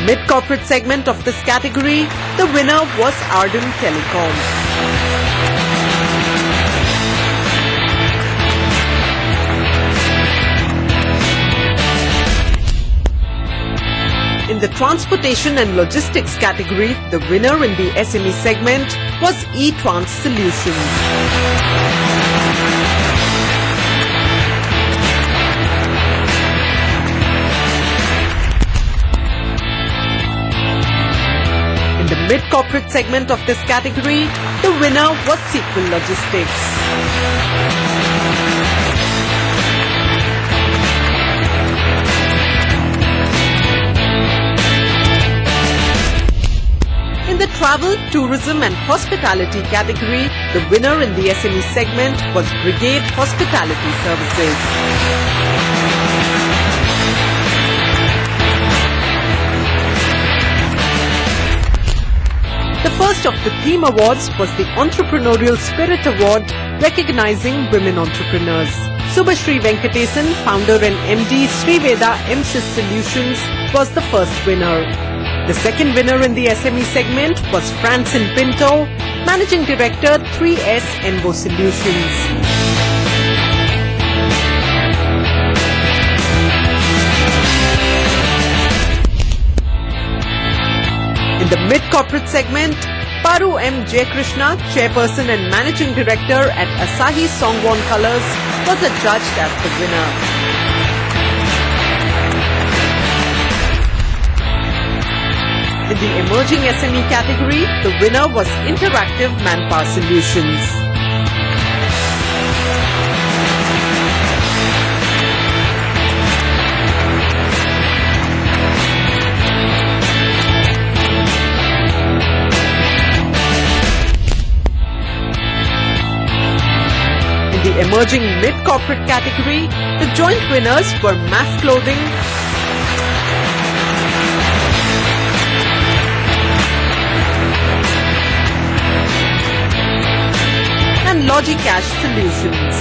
mid-corporate segment of this category, the winner was Ardent Telecom. In the transportation and logistics category, the winner in the SME segment was eTrans Solutions. In the mid-corporate segment of this category, the winner was Sequel Logistics. In the travel, tourism and hospitality category, the winner in the SME segment was Brigade Hospitality Services. The first of the theme awards was the Entrepreneurial Spirit Award, recognizing women entrepreneurs. Subhashri Venkatesan, founder and MD Sriveda MSys Solutions, was the first winner. The second winner in the SME segment was Francine Pinto, Managing Director 3S Envo Solutions. In the mid-corporate segment, Paru M. Jayakrishna, Chairperson and Managing Director at Asahi Songwon Colors, was adjudged as the winner. In the emerging SME category, the winner was Interactive Manpower Solutions. In the emerging mid-corporate category, the joint winners were MAF Clothing, and Logicash Solutions.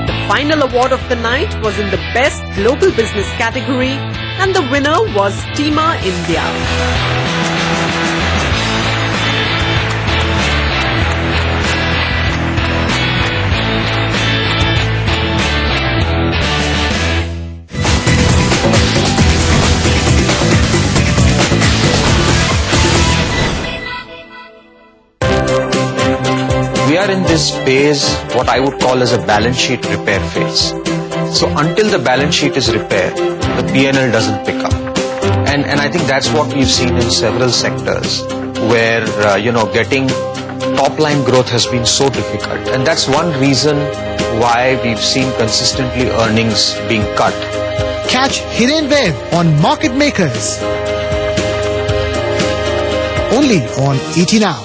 The final award of the night was in the Best Global Business category, and the winner was Tima India. We are in this phase, what I would call as a balance sheet repair phase. So until the balance sheet is repaired, the P&L doesn't pick up. And I think that's what we've seen in several sectors where, getting top line growth has been so difficult. And that's one reason why we've seen consistently earnings being cut. Catch Hiren Web on Market Makers. Only on ET Now.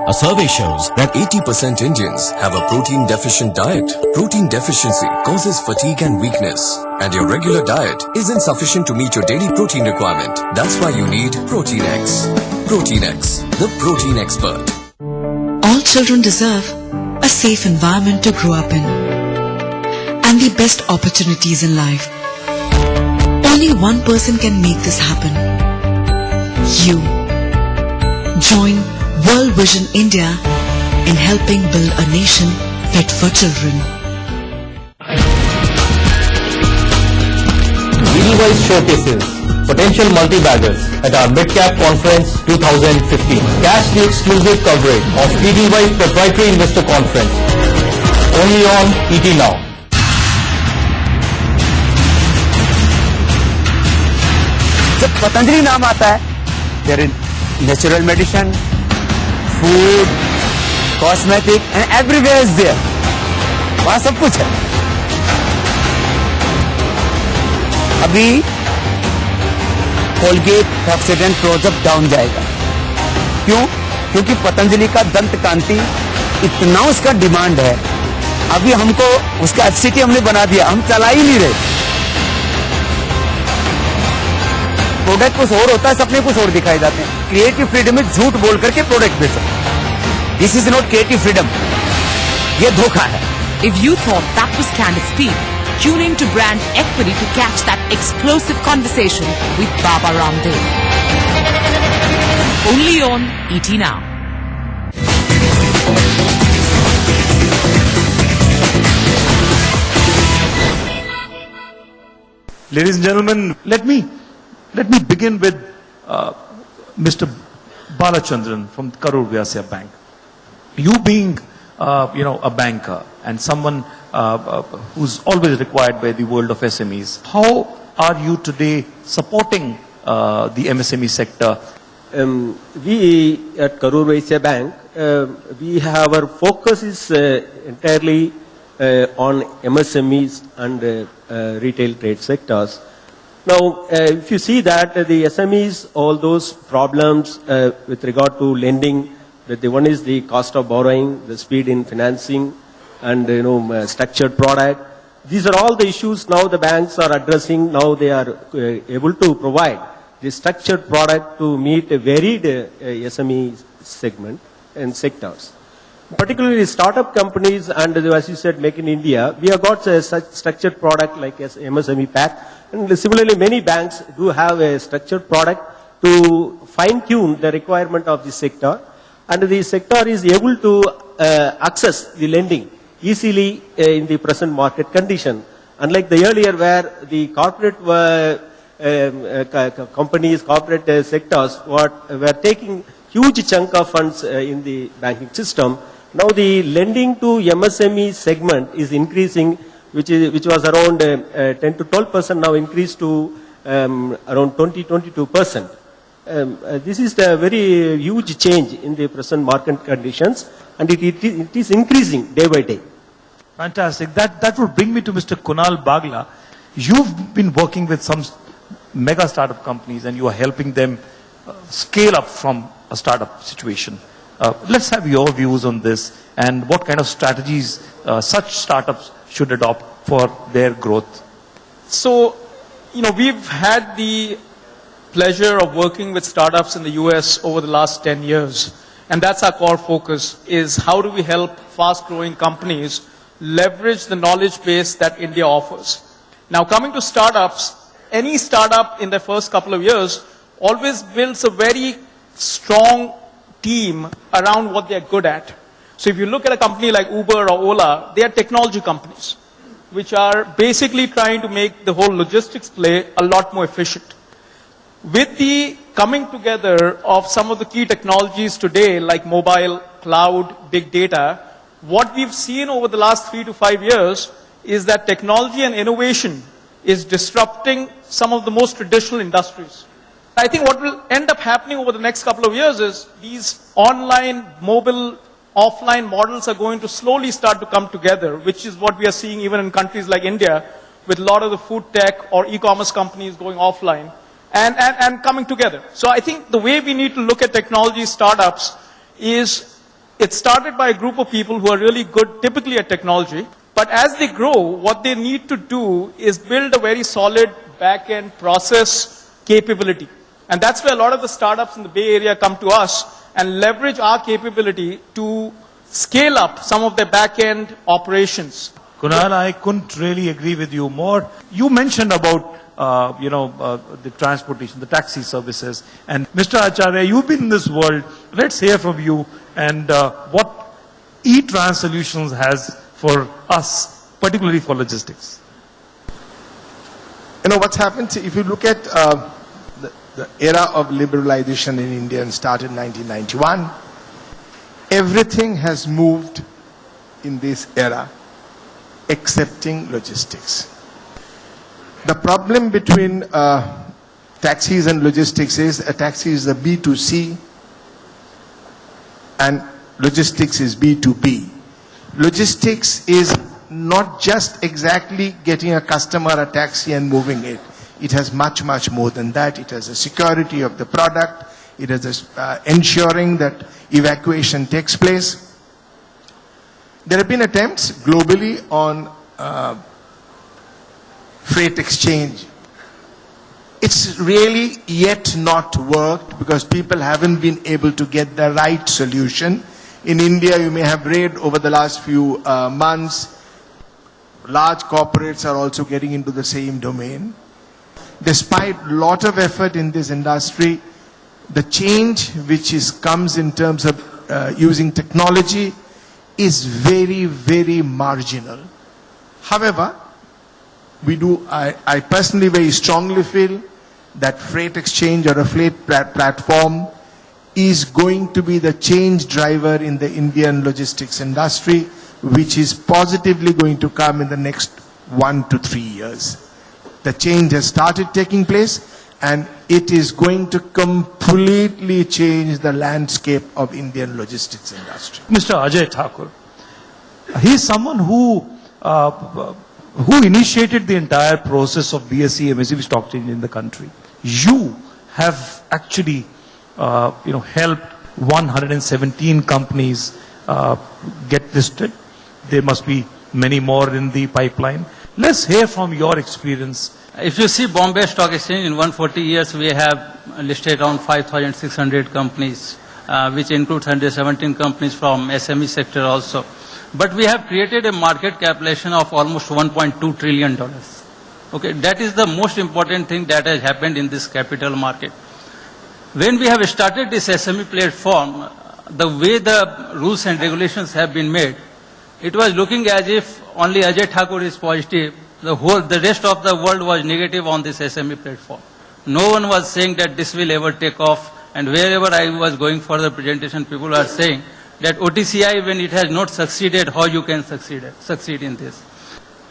A survey shows that 80% Indians have a protein-deficient diet. Protein deficiency causes fatigue and weakness, and your regular diet isn't sufficient to meet your daily protein requirement. That's why you need Protein X. Protein X, the protein expert. All children deserve a safe environment to grow up in and the best opportunities in life. Only one person can make this happen. You. Join World Vision India in helping build a nation fit for children. BD-wise showcases potential multi-baggers at our Mid-Cap Conference 2015. Catch the exclusive coverage of BD-wise Proprietary Investor Conference only on ET Now. जब पतंजलि नाम आता है, there is natural medicine, food, cosmetic, and everywhere is there. वहाँ सब कुछ है. अभी Colgate oxidant project down जाएगा. क्यों? क्योंकि पतंजलि का दंत कांति इतना उसका डिमांड है. अभी हमको उसका एफसीटी हमने बना दिया, हम चला ही नहीं रहे. प्रोडक्ट कुछ और होता है, सपने कुछ और दिखाई जाते हैं। क्रिएटिव फ्रीडम में झूठ बोल करके प्रोडक्ट बेचो। This is not creative freedom, ये धोखा है। If you thought that was candid speak, tune in to Brand Equity to catch that explosive conversation with Baba Ramdev. Only on ET Now. Ladies and gentlemen, let me begin with Mr. Balachandran from Karur Vyasya Bank. You being, a banker and someone who's always required by the world of SMEs, how are you today supporting the MSME sector? We at Karur Vyasya Bank, our focus is entirely on MSMEs and retail trade sectors. Now, if you see that the SMEs, all those problems with regard to lending, that the one is the cost of borrowing, the speed in financing, and structured product. These are all the issues now the banks are addressing. Now they are able to provide the structured product to meet a varied SME segment and sectors. Particularly startup companies and as you said, Make in India, we have got such structured product like MSME Pack. And similarly, many banks do have a structured product to fine-tune the requirement of the sector. And the sector is able to access the lending easily in the present market condition. Unlike the earlier where the corporate companies, corporate sectors were taking huge chunk of funds in the banking system. Now the lending to MSME segment is increasing, which was around 10 to 12%, now increased to around 20-22%. This is a very huge change in the present market conditions, and it is increasing day by day. Fantastic. That would bring me to Mr. Kunal Bagla. You've been working with some mega startup companies and you are helping them scale up from a startup situation. Let's have your views on this and what kind of strategies such startups should adopt for their growth. So, we've had the pleasure of working with startups in the US over the last 10 years. And that's our core focus, is how do we help fast-growing companies leverage the knowledge base that India offers. Now, coming to startups, any startup in the first couple of years always builds a very strong team around what they're good at. So if you look at a company like Uber or Ola, they are technology companies, which are basically trying to make the whole logistics play a lot more efficient. With the coming together of some of the key technologies today, like mobile, cloud, big data, what we've seen over the last 3 to 5 years is that technology and innovation is disrupting some of the most traditional industries. I think what will end up happening over the next couple of years is these online, mobile, offline models are going to slowly start to come together, which is what we are seeing even in countries like India, with a lot of the food tech or e-commerce companies going offline and coming together. So I think the way we need to look at technology startups is it started by a group of people who are really good typically at technology, but as they grow, what they need to do is build a very solid back-end process capability. And that's where a lot of the startups in the Bay Area come to us and leverage our capability to scale up some of their back-end operations. Kunal, I couldn't really agree with you more. You mentioned about, the transportation, the taxi services. And Mr. Acharya, you've been in this world. Let's hear from you and what eTrans Solutions has for us, particularly for logistics. What's happened, if you look at the era of liberalization in India and started in 1991, everything has moved in this era excepting logistics. The problem between taxis and logistics is a taxi is a B2C and logistics is B2B. Logistics is not just exactly getting a customer a taxi and moving it. It has much, much more than that. It has a security of the product. It has ensuring that evacuation takes place. There have been attempts globally on freight exchange. it's really yet not worked because people haven't been able to get the right solution. In India, you may have read over the last few months, large corporates are also getting into the same domain. Despite a lot of effort in this industry, the change which comes in terms of using technology is very, very marginal. However, I personally very strongly feel that freight exchange or a freight platform is going to be the change driver in the Indian logistics industry, which is positively going to come in the next 1 to 3 years. The change has started taking place and it is going to completely change the landscape of Indian logistics industry. Mr. Ajay Thakur, he is someone who initiated the entire process of BSE MSCI stock exchange in the country. You have actually helped 117 companies get listed. There must be many more in the pipeline. Let's hear from your experience. If you see Bombay Stock Exchange, in 140 years we have listed around 5,600 companies, which includes 117 companies from SME sector also. But we have created a market capitalization of almost $1.2 trillion. Okay, that is the most important thing that has happened in this capital market. When we have started this SME platform, the way the rules and regulations have been made, it was looking as if only Ajay Thakur is positive. The rest of the world was negative on this SME platform. No one was saying that this will ever take off. And wherever I was going for the presentation, people are saying that OTCI, when it has not succeeded, how you can succeed in this.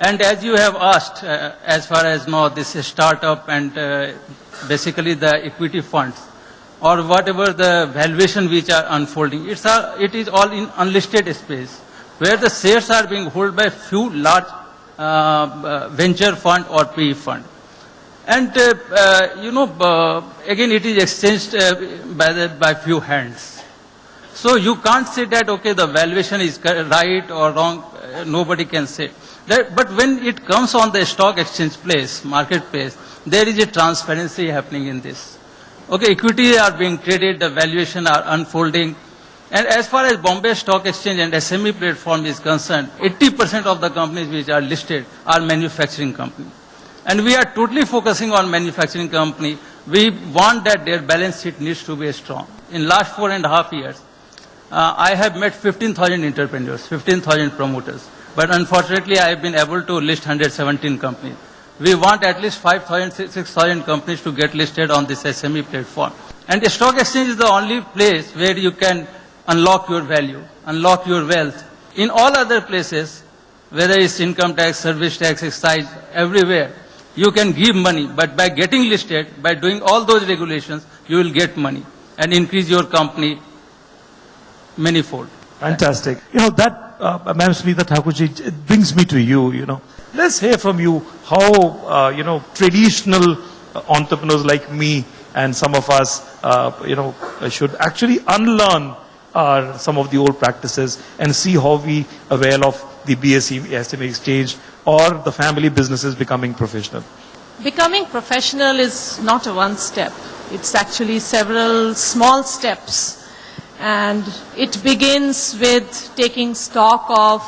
And as you have asked, as far as now this startup and basically the equity funds, or whatever the valuation which are unfolding, it is all in unlisted space, where the shares are being held by few large venture fund or PE fund. And, again, it is exchanged by few hands. So you can't say that, okay, the valuation is right or wrong. Nobody can say that. But when it comes on the stock exchange place, marketplace, there is a transparency happening in this. Okay, equity are being traded, the valuation are unfolding. And as far as Bombay Stock Exchange and SME platform is concerned, 80% of the companies which are listed are manufacturing companies. And we are totally focusing on manufacturing company. We want that their balance sheet needs to be strong. In last 4.5 years, I have met 15,000 entrepreneurs, 15,000 promoters. But unfortunately, I have been able to list 117 companies. We want at least 5,000, 6,000 companies to get listed on this SME platform. And the stock exchange is the only place where you can unlock your value, unlock your wealth. In all other places, whether it's income tax, service tax, excise, everywhere, you can give money. But by getting listed, by doing all those regulations, you will get money and increase your company manifold. Fantastic. That, Ma'am Smita Thakurji, it brings me to you, Let's hear from you how, traditional entrepreneurs like me and some of us, should actually unlearn some of the old practices and see how we avail of the BSE SME exchange or the family businesses becoming professional. Becoming professional is not a one step. It's actually several small steps. And it begins with taking stock of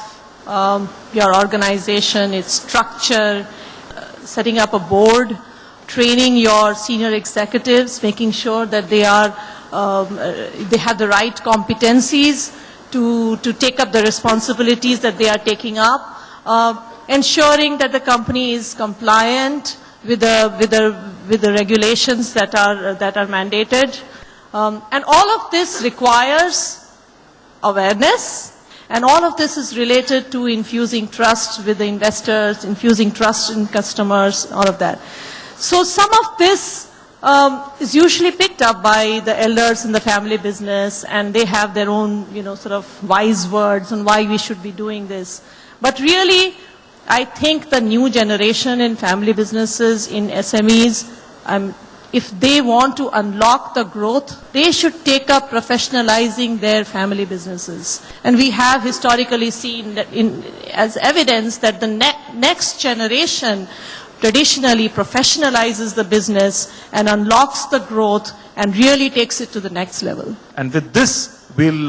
your organization, its structure, setting up a board, training your senior executives, making sure that they have the right competencies to take up the responsibilities that they are taking up, ensuring that the company is compliant with the regulations that are mandated. And all of this requires awareness, and all of this is related to infusing trust with the investors, infusing trust in customers, all of that. So some of this is usually picked up by the elders in the family business, and they have their own, sort of wise words on why we should be doing this. But really, I think the new generation in family businesses, in SMEs, if they want to unlock the growth, they should take up professionalizing their family businesses. And we have historically seen that as evidence that the next generation traditionally professionalizes the business and unlocks the growth and really takes it to the next level. And with this, we'll